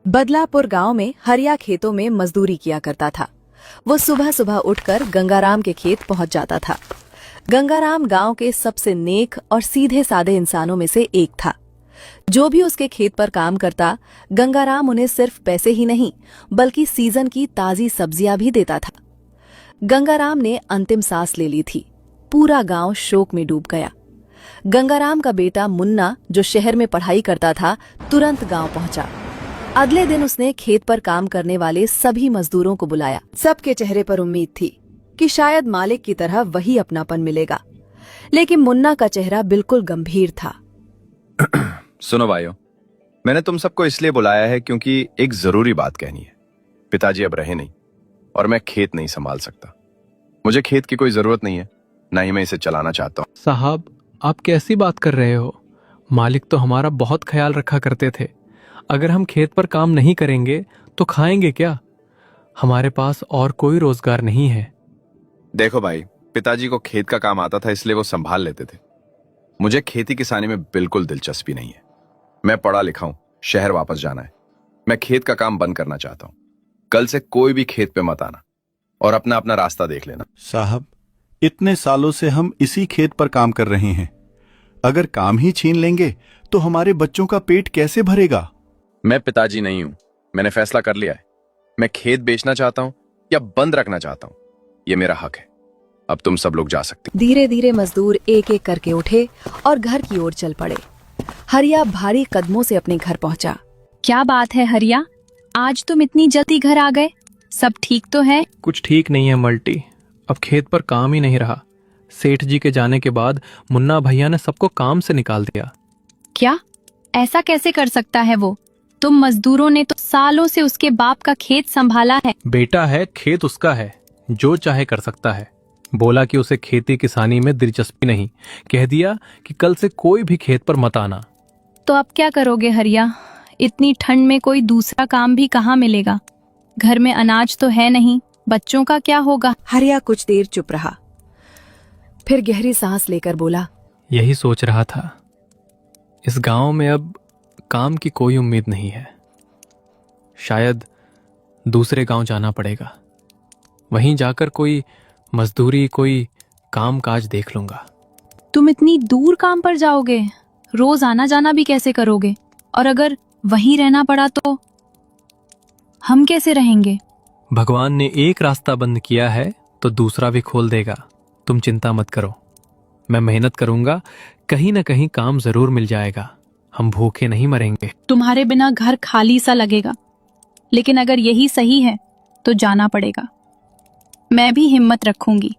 बदलापुर गांव में हरिया खेतों में मजदूरी किया करता था। वो सुबह सुबह उठकर गंगाराम के खेत पहुंच जाता था। गंगाराम गांव के सबसे नेक और सीधे साधे इंसानों में से एक था। जो भी उसके खेत पर काम करता, गंगाराम उन्हें सिर्फ पैसे ही नहीं बल्कि सीजन की ताजी सब्जियां भी देता था। गंगाराम ने अंतिम सांस ले ली थी। पूरा गांव शोक में डूब गया। गंगाराम का बेटा मुन्ना, जो शहर में पढ़ाई करता था, तुरंत गांव पहुंचा। अगले दिन उसने खेत पर काम करने वाले सभी मजदूरों को बुलाया। सबके चेहरे पर उम्मीद थी कि शायद मालिक की तरह वही अपनापन मिलेगा, लेकिन मुन्ना का चेहरा बिल्कुल गंभीर था। सुनो भाइयों, मैंने तुम सबको इसलिए बुलाया है क्योंकि एक जरूरी बात कहनी है। पिताजी अब रहे नहीं और मैं खेत नहीं संभाल सकता। मुझे खेत की कोई जरूरत नहीं है, ना ही मैं इसे चलाना चाहता हूँ। साहब, आप कैसी बात कर रहे हो? मालिक तो हमारा बहुत ख्याल रखा करते थे। अगर हम खेत पर काम नहीं करेंगे तो खाएंगे क्या? हमारे पास और कोई रोजगार नहीं है। देखो भाई, पिताजी को खेत का काम आता था इसलिए वो संभाल लेते थे। मुझे खेती किसानी में बिल्कुल दिलचस्पी नहीं है। मैं पढ़ा लिखा हूं, शहर वापस जाना है। मैं खेत का काम बंद करना चाहता हूं। कल से कोई भी खेत पे मत आना और अपना अपना रास्ता देख लेना। साहब, इतने सालों से हम इसी खेत पर काम कर रहे हैं। अगर काम ही छीन लेंगे तो हमारे बच्चों का पेट कैसे भरेगा? मैं पिताजी नहीं हूं। मैंने फैसला कर लिया है। मैं खेत बेचना चाहता हूं या बंद रखना चाहता हूं, यह मेरा हक है। अब तुम सब लोग जा सकते हो। धीरे धीरे मजदूर एक एक करके उठे और घर की ओर चल पड़े। हरिया भारी कदमों से अपने घर पहुंचा। क्या बात है हरिया, आज तुम इतनी जल्दी घर आ गए? सब ठीक तो है? कुछ ठीक नहीं है मल्टी। अब खेत पर काम ही नहीं रहा। सेठ जी के जाने के बाद मुन्ना भैया ने सबको काम से निकाल दिया। क्या? ऐसा कैसे कर सकता है वो? तुम मजदूरों ने तो सालों से उसके बाप का खेत संभाला है। बेटा है, खेत उसका है, जो चाहे कर सकता है। बोला कि उसे खेती किसानी में दिलचस्पी नहीं। कह दिया कि कल से कोई भी खेत पर मत आना। तो अब क्या करोगे हरिया? इतनी ठंड में कोई दूसरा काम भी कहाँ मिलेगा? घर में अनाज तो है नहीं, बच्चों का क्या होगा? हरिया कुछ देर चुप रहा, फिर गहरी सांस लेकर बोला, यही सोच रहा था। इस गांव में अब काम की कोई उम्मीद नहीं है। शायद दूसरे गांव जाना पड़ेगा। वहीं जाकर कोई मजदूरी, कोई काम काज देख लूंगा। तुम इतनी दूर काम पर जाओगे? रोज आना जाना भी कैसे करोगे? और अगर वहीं रहना पड़ा तो हम कैसे रहेंगे? भगवान ने एक रास्ता बंद किया है तो दूसरा भी खोल देगा। तुम चिंता मत करो, मैं मेहनत करूंगा, कहीं ना कहीं काम जरूर मिल जाएगा। हम भूखे नहीं मरेंगे। तुम्हारे बिना घर खाली सा लगेगा, लेकिन अगर यही सही है तो जाना पड़ेगा। मैं भी हिम्मत रखूंगी।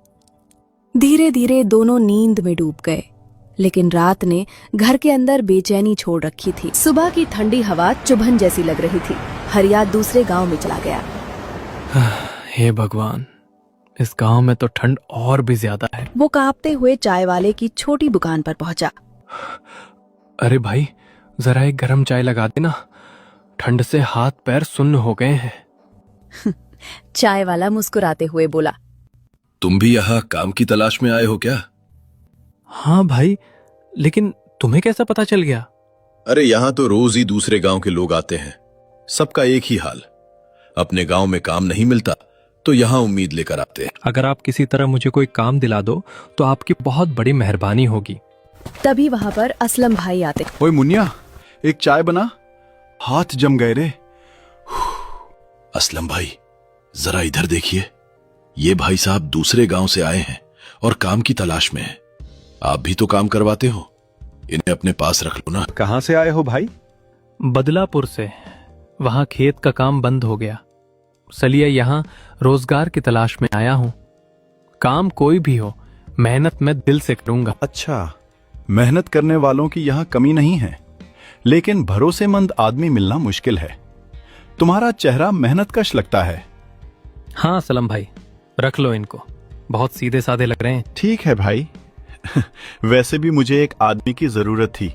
धीरे धीरे दोनों नींद में डूब गए, लेकिन रात ने घर के अंदर बेचैनी छोड़ रखी थी। सुबह की ठंडी हवा चुभन जैसी लग रही थी। हरिया दूसरे गांव में चला गया। हे भगवान, इस गांव में तो ठंड और भी ज्यादा है। वो कांपते हुए चाय वाले की छोटी दुकान पर पहुंचा। अरे भाई, जरा एक गरम चाय लगा देना। ठंड से हाथ पैर सुन्न हो गए हैं। चाय वाला मुस्कुराते हुए बोला, तुम भी यहाँ काम की तलाश में आए हो क्या? हाँ भाई, लेकिन तुम्हें कैसा पता चल गया? अरे यहाँ तो रोज ही दूसरे गांव के लोग आते हैं। सबका एक ही हाल, अपने गांव में काम नहीं मिलता तो यहाँ उम्मीद लेकर आते हैं। अगर आप किसी तरह मुझे कोई काम दिला दो तो आपकी बहुत बड़ी मेहरबानी होगी। तभी वहां पर असलम भाई आते। ओए मुन्निया, एक चाय बना, हाथ जम गए रे। असलम भाई, जरा इधर देखिए। ये भाई साहब दूसरे गांव से आए हैं और काम की तलाश में हैं। आप भी तो काम करवाते हो, इन्हें अपने पास रख लो ना। कहाँ से आए हो भाई? बदलापुर से। वहां खेत का काम बंद हो गया, इसलिए यहाँ रोजगार की तलाश में आया हूँ। काम कोई भी हो, मेहनत मैं दिल से करूंगा। अच्छा, मेहनत करने वालों की यहाँ कमी नहीं है, लेकिन भरोसेमंद आदमी मिलना मुश्किल है। तुम्हारा चेहरा मेहनतकश लगता है। हाँ सलम भाई, रख लो इनको, बहुत सीधे साधे लग रहे हैं। ठीक है भाई। वैसे भी मुझे एक आदमी की जरूरत थी,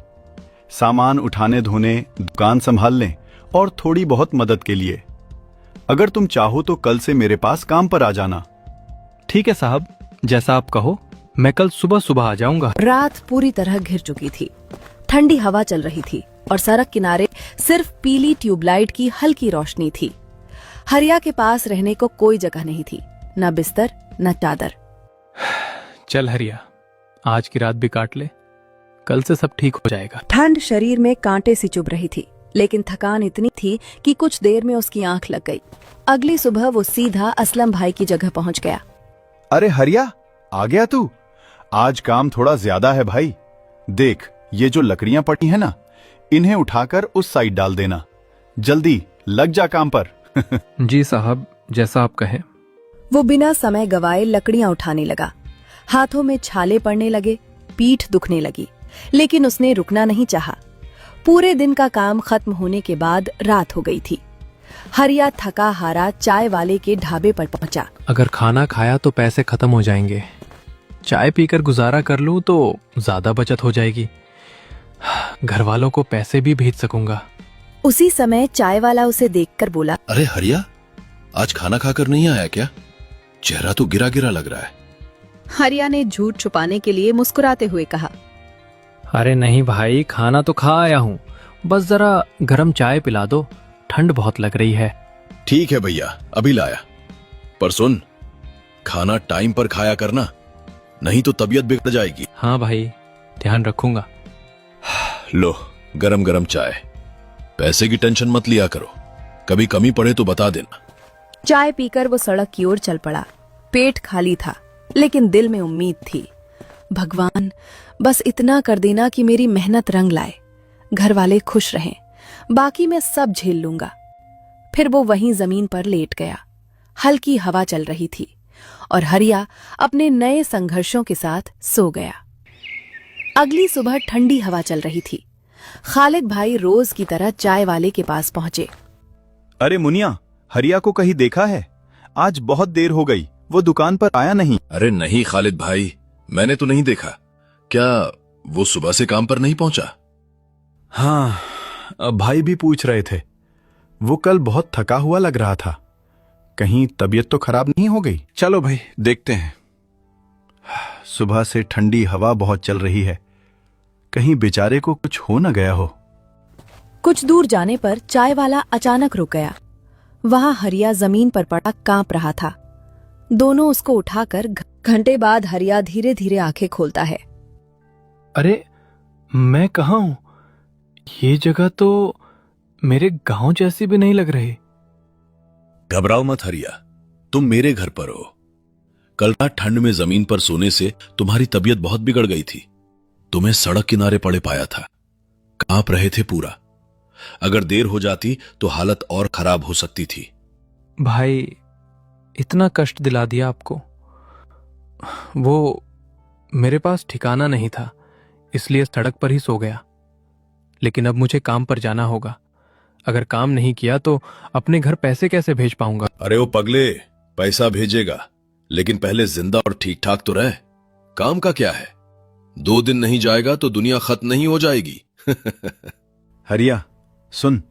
सामान उठाने धोने, दुकान संभालने और थोड़ी बहुत मदद के लिए। अगर तुम चाहो तो कल से मेरे पास काम पर आ जाना। ठीक है साहब, जैसा आप कहो। मैं कल सुबह सुबह आ जाऊंगा। रात पूरी तरह घिर चुकी थी। ठंडी हवा चल रही थी और सड़क किनारे सिर्फ पीली ट्यूबलाइट की हल्की रोशनी थी। हरिया के पास रहने को कोई जगह नहीं थी, न बिस्तर न चादर। चल हरिया, आज की रात भी काट ले, कल से सब ठीक हो जाएगा। ठंड शरीर में कांटे सी चुभ रही थी, लेकिन थकान इतनी थी कि कुछ देर में उसकी आंख लग गई। अगली सुबह वो सीधा असलम भाई की जगह पहुंच गया। अरे हरिया, आ गया तू? आज काम थोड़ा ज्यादा है भाई। देख, ये जो लकड़ियां पड़ी है ना, इन्हें उठाकर उस साइड डाल देना। जल्दी लग जा काम पर। जी साहब, जैसा आप कहें। वो बिना समय गवाए लकड़ियां उठाने लगा। हाथों में छाले पड़ने लगे, पीठ दुखने लगी, लेकिन उसने रुकना नहीं चाहा। पूरे दिन का काम खत्म होने के बाद रात हो गई थी। हरिया थका हारा चाय वाले के ढाबे पर पहुंचा। अगर खाना खाया तो पैसे खत्म हो जाएंगे, चाय पीकर गुजारा कर लूं तो ज्यादा बचत हो जाएगी, घर वालों को पैसे भी भेज सकूंगा। उसी समय चाय वाला उसे देखकर बोला, अरे हरिया, आज खाना खाकर नहीं आया क्या? चेहरा तो गिरा गिरा लग रहा है। हरिया ने झूठ छुपाने के लिए मुस्कुराते हुए कहा, अरे नहीं भाई, खाना तो खा आया हूँ, बस जरा गरम चाय पिला दो, ठंड बहुत लग रही है। ठीक है भैया, अभी लाया। पर सुन, खाना टाइम पर खाया करना, नहीं तो तबीयत बिगड़ जाएगी। हाँ भाई, ध्यान रखूंगा। लो, गरम गरम चाय। पैसे की टेंशन मत लिया करो, कभी कमी पड़े तो बता देना। चाय पीकर वो सड़क की ओर चल पड़ा। पेट खाली था, लेकिन दिल में उम्मीद थी। भगवान, बस इतना कर देना कि मेरी मेहनत रंग लाए, घर वाले खुश रहें, बाकी मैं सब झेल लूंगा। फिर वो वहीं जमीन पर लेट गया। हल्की हवा चल रही थी और हरिया अपने नए संघर्षों के साथ सो गया। अगली सुबह ठंडी हवा चल रही थी। खालिद भाई रोज की तरह चाय वाले के पास पहुंचे। अरे मुनिया, हरिया को कहीं देखा है? आज बहुत देर हो गई, वो दुकान पर आया नहीं। अरे नहीं खालिद भाई, मैंने तो नहीं देखा। क्या वो सुबह से काम पर नहीं पहुंचा? हाँ, भाई भी पूछ रहे थे। वो कल बहुत थका हुआ लग रहा था। कहीं तबीयत तो खराब नहीं हो गई? चलो भाई, देखते हैं। सुबह से ठंडी हवा बहुत चल रही है, कहीं बेचारे को कुछ हो न गया हो। कुछ दूर जाने पर चाय वाला अचानक रुक गया। वहां हरिया जमीन पर पड़ा कांप रहा था। दोनों उसको उठाकर घंटे बाद हरिया धीरे धीरे आंखें खोलता है। अरे मैं कहाँ हूँ? ये जगह तो मेरे गांव जैसी भी नहीं लग रही। घबराओ मत हरिया, तुम मेरे घर पर हो। कल रात ठंड में जमीन पर सोने से तुम्हारी तबीयत बहुत बिगड़ गई थी। तुम्हें सड़क किनारे पड़े पाया था, कांप रहे थे पूरा। अगर देर हो जाती तो हालत और खराब हो सकती थी। भाई, इतना कष्ट दिला दिया आपको। वो मेरे पास ठिकाना नहीं था, इसलिए सड़क पर ही सो गया। लेकिन अब मुझे काम पर जाना होगा। अगर काम नहीं किया तो अपने घर पैसे कैसे भेज पाऊंगा? अरे वो पगले, पैसा भेजेगा, लेकिन पहले जिंदा और ठीक ठाक तो रहे। काम का क्या है, 2 दिन नहीं जाएगा तो दुनिया खत्म नहीं हो जाएगी। हरिया सुन,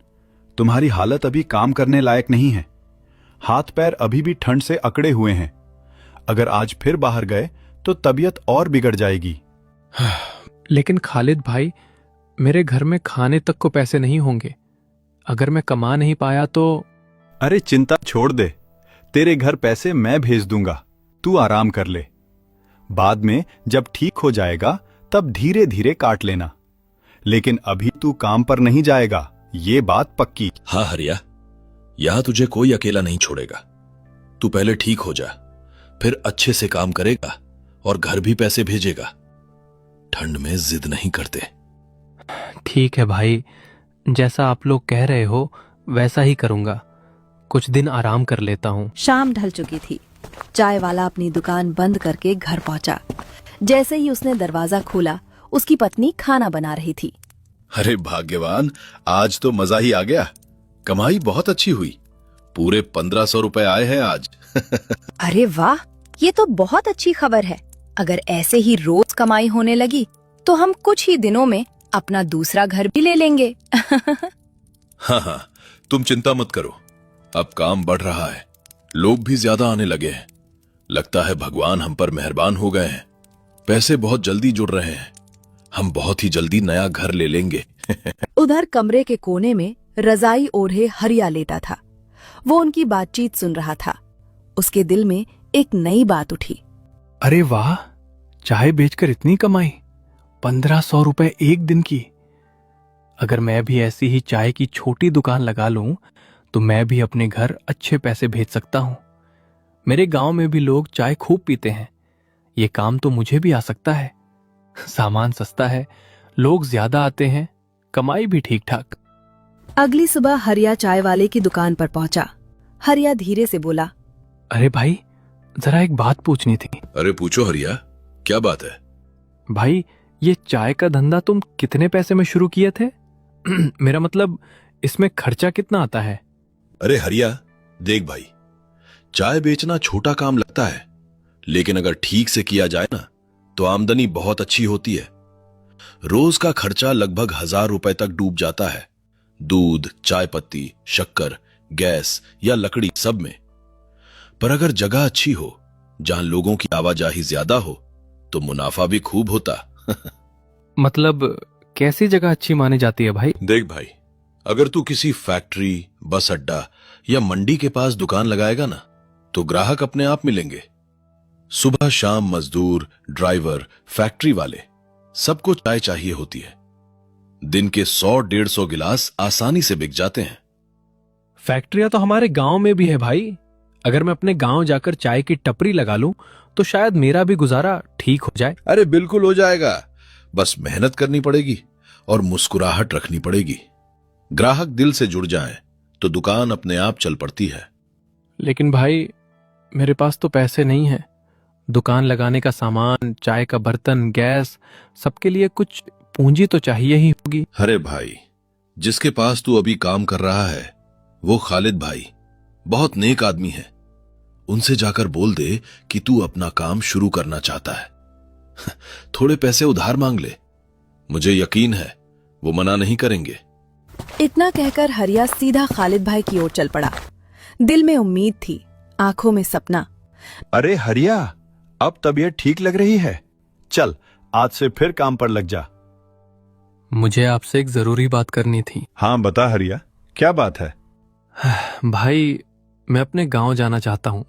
तुम्हारी हालत अभी काम करने लायक नहीं है। हाथ पैर अभी भी ठंड से अकड़े हुए हैं। अगर आज फिर बाहर गए तो तबीयत और बिगड़ जाएगी। लेकिन खालिद भाई, मेरे घर में खाने तक को पैसे नहीं होंगे। अगर मैं कमा नहीं पाया तो? अरे चिंता छोड़ दे, तेरे घर पैसे मैं भेज दूंगा, तू आराम कर ले। बाद में जब ठीक हो जाएगा तब धीरे धीरे काट लेना। लेकिन अभी तू काम पर नहीं जाएगा, ये बात पक्की। हाँ हरिया, यहां तुझे कोई अकेला नहीं छोड़ेगा। तू पहले ठीक हो जा, फिर अच्छे से काम करेगा और घर भी पैसे भेजेगा। ठंड में जिद नहीं करते। ठीक है भाई, जैसा आप लोग कह रहे हो वैसा ही करूंगा। कुछ दिन आराम कर लेता हूँ। शाम ढल चुकी थी। चाय वाला अपनी दुकान बंद करके घर पहुंचा। जैसे ही उसने दरवाजा खोला, उसकी पत्नी खाना बना रही थी। अरे भाग्यवान, आज तो मजा ही आ गया। कमाई बहुत अच्छी हुई, पूरे 1500 रुपए आए हैं आज। अरे वाह, ये तो बहुत अच्छी खबर है। अगर ऐसे ही रोज कमाई होने लगी तो हम कुछ ही दिनों में अपना दूसरा घर भी ले लेंगे। हाँ हाँ, तुम चिंता मत करो, अब काम बढ़ रहा है, लोग भी ज्यादा आने लगे हैं। लगता है भगवान हम पर मेहरबान हो गए हैं। पैसे बहुत जल्दी जुड़ रहे हैं। हम बहुत ही जल्दी नया घर ले लेंगे। उधर कमरे के कोने में रजाई ओढ़े हरिया लेटा था। वो उनकी बातचीत सुन रहा था। उसके दिल में एक नई बात उठी। अरे वाह, चाय बेचकर इतनी कमाई, 1500 रुपए एक दिन की। अगर मैं भी ऐसी ही चाय की छोटी दुकान लगा लूं तो मैं भी अपने घर अच्छे पैसे भेज सकता हूं। मेरे गांव में भी लोग चाय खूब पीते हैं। ये काम तो मुझे भी आ सकता है। सामान सस्ता है, लोग ज्यादा आते हैं, कमाई भी ठीक ठाक। अगली सुबह हरिया चाय वाले की दुकान पर पहुंचा। हरिया धीरे से बोला, अरे भाई, जरा एक बात पूछनी थी। अरे पूछो हरिया, क्या बात है? भाई, ये चाय का धंधा तुम कितने पैसे में शुरू किए थे? मेरा मतलब, इसमें खर्चा कितना आता है? अरे हरिया, देख भाई, चाय बेचना छोटा काम लगता है, लेकिन अगर ठीक से किया जाए ना तो आमदनी बहुत अच्छी होती है। रोज का खर्चा लगभग 1000 रुपए तक डूब जाता है। दूध, चाय पत्ती, शक्कर, गैस या लकड़ी सब में। पर अगर जगह अच्छी हो, जहां लोगों की आवाजाही ज्यादा हो, तो मुनाफा भी खूब होता। मतलब कैसी जगह अच्छी मानी जाती है भाई? देख भाई, अगर तू किसी फैक्ट्री, बस अड्डा या मंडी के पास दुकान लगाएगा ना, तो ग्राहक अपने आप मिलेंगे। सुबह शाम मजदूर, ड्राइवर, फैक्ट्री वाले, सबको चाय चाहिए होती है। दिन के 100-150 गिलास आसानी से बिक जाते हैं। फैक्ट्रियां तो हमारे गांव में भी है भाई। अगर मैं अपने गांव जाकर चाय की टपरी लगा लूं तो शायद मेरा भी गुजारा ठीक हो जाए। अरे बिल्कुल हो जाएगा, बस मेहनत करनी पड़ेगी और मुस्कुराहट रखनी पड़ेगी। ग्राहक दिल से जुड़ जाएं तो दुकान अपने आप चल पड़ती है। लेकिन भाई, मेरे पास तो पैसे नहीं है। दुकान लगाने का सामान, चाय का बर्तन, गैस, सबके लिए कुछ पूंजी तो चाहिए ही होगी। अरे भाई, जिसके पास तू अभी काम कर रहा है वो खालिद भाई बहुत नेक आदमी है। उनसे जाकर बोल दे कि तू अपना काम शुरू करना चाहता है। थोड़े पैसे उधार मांग ले, मुझे यकीन है वो मना नहीं करेंगे। इतना कहकर हरिया सीधा खालिद भाई की ओर चल पड़ा। दिल में उम्मीद थी, आंखों में सपना। अरे हरिया, अब तबीयत ठीक लग रही है? चल, आज से फिर काम पर लग जा। मुझे आपसे एक जरूरी बात करनी थी। हाँ बता हरिया, क्या बात है? भाई, मैं अपने गांव जाना चाहता हूं।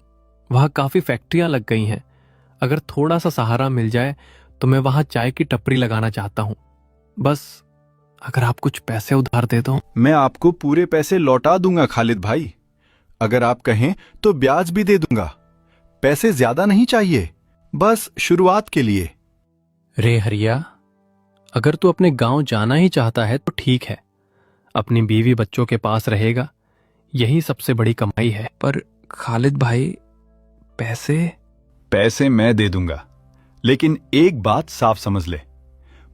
वहां काफी फैक्ट्रियां लग गई हैं। अगर थोड़ा सा सहारा मिल जाए तो मैं वहां चाय की टपरी लगाना चाहता हूं। बस अगर आप कुछ पैसे उधार दे दो। मैं आपको पूरे पैसे लौटा दूंगा खालिद भाई। अगर आप कहें तो ब्याज भी दे दूंगा। पैसे ज्यादा नहीं चाहिए, बस शुरुआत के लिए। रे हरिया, अगर तू अपने गांव जाना ही चाहता है तो ठीक है। अपनी बीवी बच्चों के पास रहेगा, यही सबसे बड़ी कमाई है। पर खालिद भाई, पैसे मैं दे दूंगा, लेकिन एक बात साफ समझ ले,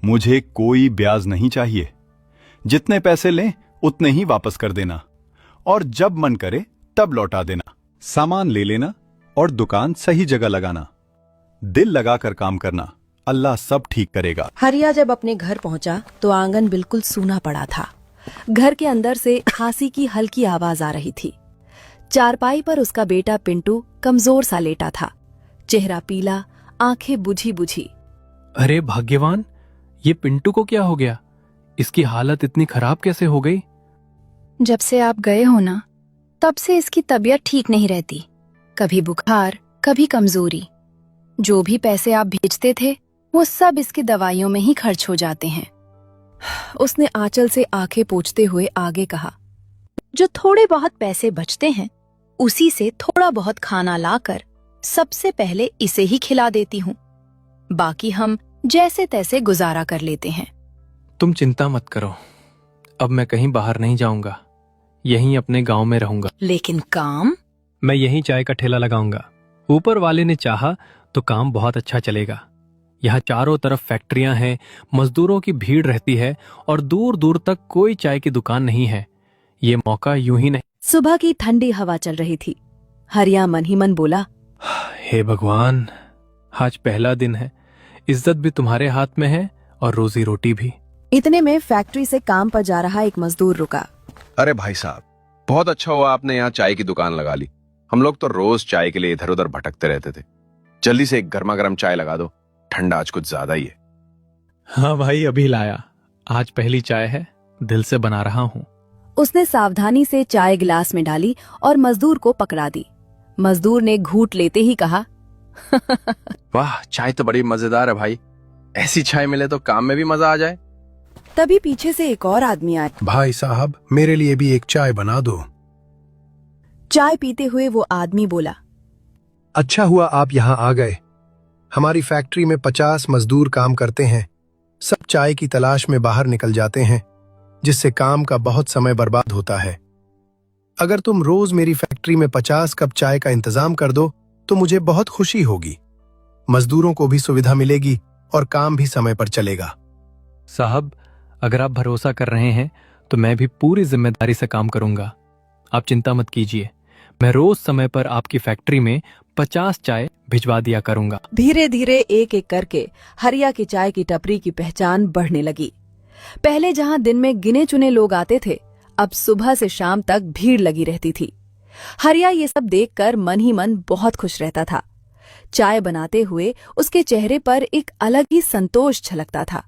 मुझे कोई ब्याज नहीं चाहिए। जितने पैसे लें उतने ही वापस कर देना, और जब मन करे तब लौटा देना। सामान ले लेना और दुकान सही जगह लगाना। दिल लगाकर काम करना, अल्लाह सब ठीक करेगा। हरिया जब अपने घर पहुंचा तो आंगन बिल्कुल सूना पड़ा था। घर के अंदर से खांसी की हल्की आवाज आ रही थी। चारपाई पर उसका बेटा पिंटू कमजोर सा लेटा था, चेहरा पीला, आंखें बुझी बुझी। अरे भाग्यवान, ये पिंटू को क्या हो गया? इसकी हालत इतनी खराब कैसे हो गई? जब से आप गए हो ना, तब से इसकी तबीयत ठीक नहीं रहती। कभी बुखार, कभी कमजोरी। जो भी पैसे आप भेजते थे वो सब इसकी दवाइयों में ही खर्च हो जाते हैं। उसने आंचल से आंखें पोंछते हुए आगे कहा, जो थोड़े बहुत पैसे बचते हैं उसी से थोड़ा बहुत खाना लाकर सबसे पहले इसे ही खिला देती हूँ। बाकी हम जैसे तैसे गुजारा कर लेते हैं। तुम चिंता मत करो, अब मैं कहीं बाहर नहीं जाऊंगा, यहीं अपने गांव में रहूंगा। लेकिन काम? मैं यहीं चाय का ठेला लगाऊंगा। ऊपर वाले ने चाहा तो काम बहुत अच्छा चलेगा। यहाँ चारों तरफ फैक्ट्रियां हैं, मजदूरों की भीड़ रहती है और दूर दूर तक कोई चाय की दुकान नहीं है। ये मौका यूं ही नहीं। सुबह की ठंडी हवा चल रही थी। हरिया मन ही मन बोला, हे भगवान, आज पहला दिन है, इज्जत भी तुम्हारे हाथ में है और रोजी रोटी भी। इतने में फैक्ट्री से काम पर जा रहा एक मजदूर रुका। अरे भाई साहब, बहुत अच्छा हुआ आपने यहाँ चाय की दुकान लगा ली। हम लोग तो रोज चाय के लिए इधर उधर भटकते रहते थे। जल्दी से एक गर्मा गर्म चाय लगा दो, ठंडा आज कुछ ज्यादा ही है। हाँ भाई, अभी लाया। आज पहली चाय है, दिल से बना रहा हूँ। उसने सावधानी से चाय गिलास में डाली और मजदूर को पकड़ा दी। मजदूर ने घूंट लेते ही कहा, वाह, चाय तो बड़ी मजेदार है भाई। ऐसी चाय मिले तो काम में भी मजा आ जाए। तभी पीछे से एक और आदमी आया। भाई साहब, मेरे लिए भी एक चाय बना दो। चाय पीते हुए वो आदमी बोला, अच्छा हुआ आप यहाँ आ गए। हमारी फैक्ट्री में 50 मजदूर काम करते हैं। सब चाय की तलाश में बाहर निकल जाते हैं, जिससे काम का बहुत समय बर्बाद होता है। अगर तुम रोज मेरी फैक्ट्री में 50 कप चाय का इंतजाम कर दो तो मुझे बहुत खुशी होगी। मजदूरों को भी सुविधा मिलेगी और काम भी समय पर चलेगा। साहब, अगर आप भरोसा कर रहे हैं तो मैं भी पूरी जिम्मेदारी से काम करूंगा। आप चिंता मत कीजिए, मैं रोज समय पर आपकी फैक्ट्री में 50 चाय भिजवा दिया करूंगा। धीरे धीरे एक एक करके हरिया की चाय की टपरी की पहचान बढ़ने लगी। पहले जहां दिन में गिने चुने लोग आते थे, अब सुबह से शाम तक भीड़ लगी रहती थी। हरिया ये सब देखकर मन ही मन बहुत खुश रहता था। चाय बनाते हुए उसके चेहरे पर एक अलग ही संतोष झलकता था।